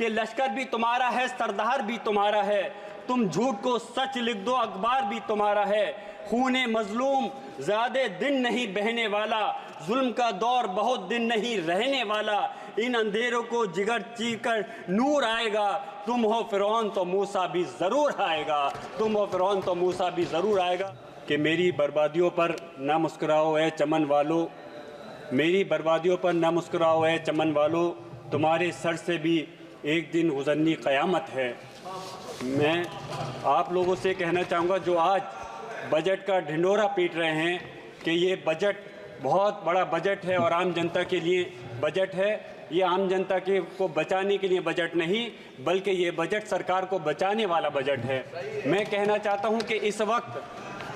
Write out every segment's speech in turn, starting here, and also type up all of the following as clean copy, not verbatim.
कि लश्कर भी तुम्हारा है, सरदार भी तुम्हारा है, तुम झूठ को सच लिख दो, अखबार भी तुम्हारा है। खूने मजलूम ज़्यादा दिन नहीं बहने वाला, जुल्म का दौर बहुत दिन नहीं रहने वाला, इन अंधेरों को जिगर चीर कर नूर आएगा। तुम हो फिरौन तो मूसा भी ज़रूर आएगा, तुम हो फिरौन तो मूसा भी ज़रूर आएगा। कि मेरी बर्बादियों पर ना मुस्कुराओ ए चमन वालों, मेरी बर्बादियों पर ना मुस्कुराओ ए चमन वालों, तुम्हारे सर से भी एक दिन गुज़रनी क़यामत है। मैं आप लोगों से कहना चाहूँगा जो आज बजट का ढिंढोरा पीट रहे हैं कि ये बजट बहुत बड़ा बजट है और आम जनता के लिए बजट है, ये आम जनता के को बचाने के लिए बजट नहीं बल्कि ये बजट सरकार को बचाने वाला बजट है। मैं कहना चाहता हूँ कि इस वक्त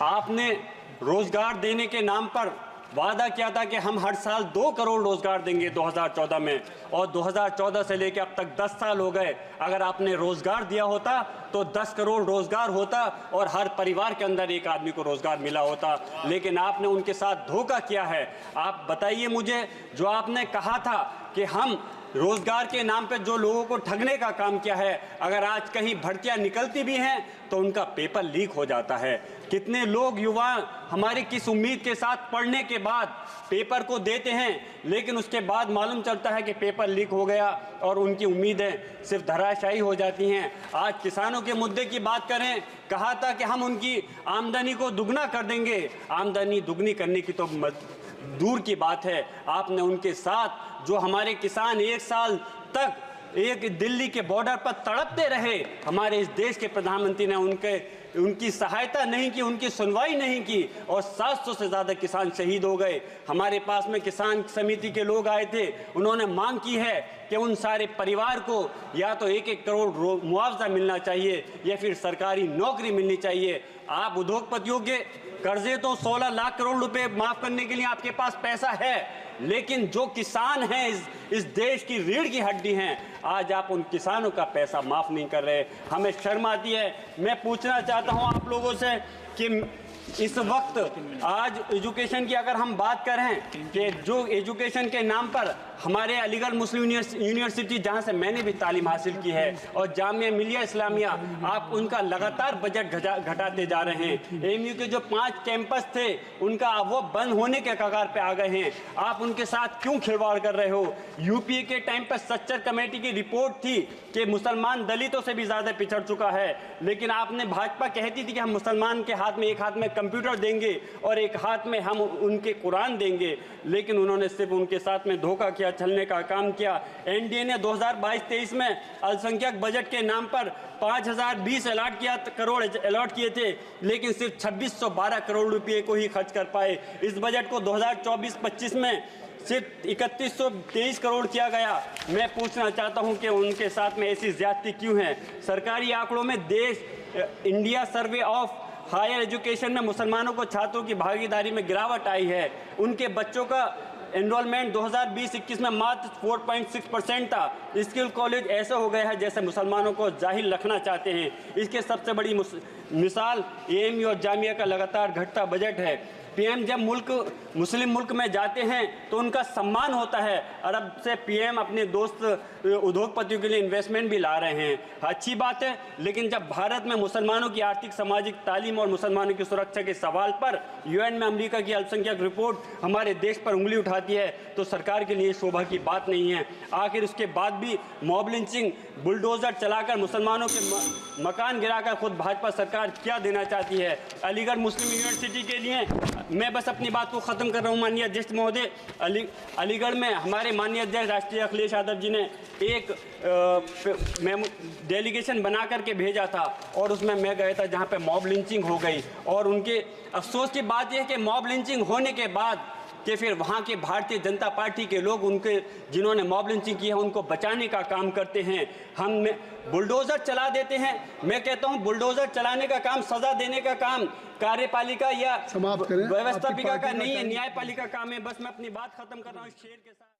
आपने रोज़गार देने के नाम पर वादा किया था कि हम हर साल 2 करोड़ रोज़गार देंगे 2014 में, और 2014 से लेकर अब तक 10 साल हो गए। अगर आपने रोज़गार दिया होता तो 10 करोड़ रोज़गार होता और हर परिवार के अंदर एक आदमी को रोज़गार मिला होता, लेकिन आपने उनके साथ धोखा किया है। आप बताइए मुझे, जो आपने कहा था कि हम रोज़गार के नाम पे जो लोगों को ठगने का काम किया है, अगर आज कहीं भर्तियां निकलती भी हैं तो उनका पेपर लीक हो जाता है। कितने लोग युवा हमारे किस उम्मीद के साथ पढ़ने के बाद पेपर को देते हैं, लेकिन उसके बाद मालूम चलता है कि पेपर लीक हो गया और उनकी उम्मीदें सिर्फ धराशायी हो जाती हैं। आज किसानों के मुद्दे की बात करें, कहा था कि हम उनकी आमदनी को दुगना कर देंगे, आमदनी दुगनी करने की तो दूर की बात है। आपने उनके साथ जो हमारे किसान 1 साल तक एक दिल्ली के बॉर्डर पर तड़पते रहे, हमारे इस देश के प्रधानमंत्री ने उनकी सहायता नहीं की, उनकी सुनवाई नहीं की और 700 से ज़्यादा किसान शहीद हो गए। हमारे पास में किसान समिति के लोग आए थे, उन्होंने मांग की है कि उन सारे परिवार को या तो 1-1 करोड़ मुआवजा मिलना चाहिए या फिर सरकारी नौकरी मिलनी चाहिए। आप उद्योगपतियों के कर्जे तो 16 लाख करोड़ रुपए माफ़ करने के लिए आपके पास पैसा है, लेकिन जो किसान हैं इस देश की रीढ़ की हड्डी हैं, आज आप उन किसानों का पैसा माफ़ नहीं कर रहे। हमें शर्म आती है। मैं पूछना चाहता हूं आप लोगों से कि इस वक्त आज एजुकेशन की अगर हम बात करें कि जो एजुकेशन के नाम पर हमारे अलीगढ़ मुस्लिम यूनिवर्सिटी जहां से मैंने भी तालीम हासिल की है और जामिया मिलिया इस्लामिया, आप उनका लगातार बजट घटाते जा रहे हैं। एएमयू के जो 5 कैंपस थे उनका वो बंद होने के कगार पे आ गए हैं। आप उनके साथ क्यों खिलवाड़ कर रहे हो? यूपीए के टाइम पर सच्चर कमेटी की रिपोर्ट थी कि मुसलमान दलितों से भी ज़्यादा पिछड़ चुका है, लेकिन आपने भाजपा कहती थी कि हम मुसलमान के हाथ में एक हाथ में कंप्यूटर देंगे और एक हाथ में हम उनके कुरान देंगे, लेकिन उन्होंने सिर्फ उनके साथ में धोखा किया, छलने का काम किया। एनडीए ने 2022-23 में अल्पसंख्यक बजट के नाम पर 5020 करोड़ अलॉट किए थे, लेकिन सिर्फ 2612 करोड़ रुपये को ही खर्च कर पाए। इस बजट को 2024-25 में सिर्फ 3123 करोड़ किया गया। मैं पूछना चाहता हूं कि उनके साथ में ऐसी ज्यादती क्यों है? सरकारी आंकड़ों में India survey of higher education में मुसलमानों को छात्रों की भागीदारी में गिरावट आई है। उनके बच्चों का एनरोलमेंट 2020-21 में मात्र 4.6% था। स्किल कॉलेज ऐसे हो गया है जैसे मुसलमानों को जाहिल रखना चाहते हैं। इसके सबसे बड़ी मिसाल एएमयू और जामिया का लगातार घटता बजट है। पीएम जब मुस्लिम मुल्क में जाते हैं तो उनका सम्मान होता है। अरब से पीएम अपने दोस्त उद्योगपतियों के लिए इन्वेस्टमेंट भी ला रहे हैं, अच्छी बात है, लेकिन जब भारत में मुसलमानों की आर्थिक, सामाजिक, तालीम और मुसलमानों की सुरक्षा के सवाल पर यूएन में अमेरिका की अल्पसंख्यक रिपोर्ट हमारे देश पर उंगली उठाती है तो सरकार के लिए शोभा की बात नहीं है। आखिर उसके बाद भी मॉब लिंचिंग, बुलडोजर चलाकर मुसलमानों के मकान गिराकर खुद भाजपा सरकार क्या देना चाहती है? अलीगढ़ मुस्लिम यूनिवर्सिटी के लिए मैं बस अपनी बात को ख़त्म कर रहा हूँ। माननीय अध्यक्ष महोदय, अलीगढ़ में हमारे माननीय अध्यक्ष राष्ट्रीय अखिलेश यादव जी ने एक डेलीगेशन बना करके भेजा था और उसमें मैं गया था जहाँ पे मॉब लिंचिंग हो गई। और उनके अफसोस की बात यह है कि मॉब लिंचिंग होने के बाद कि फिर वहाँ के भारतीय जनता पार्टी के लोग उनके जिन्होंने मॉब लिंचिंग की है उनको बचाने का काम करते हैं। हम बुलडोज़र चला देते हैं। मैं कहता हूँ बुलडोज़र चलाने का काम, सज़ा देने का काम कार्यपालिका या व्यवस्थापिका का नहीं है, न्यायपालिका काम है। बस मैं अपनी बात खत्म कर रहा हूँ शेर के साथ।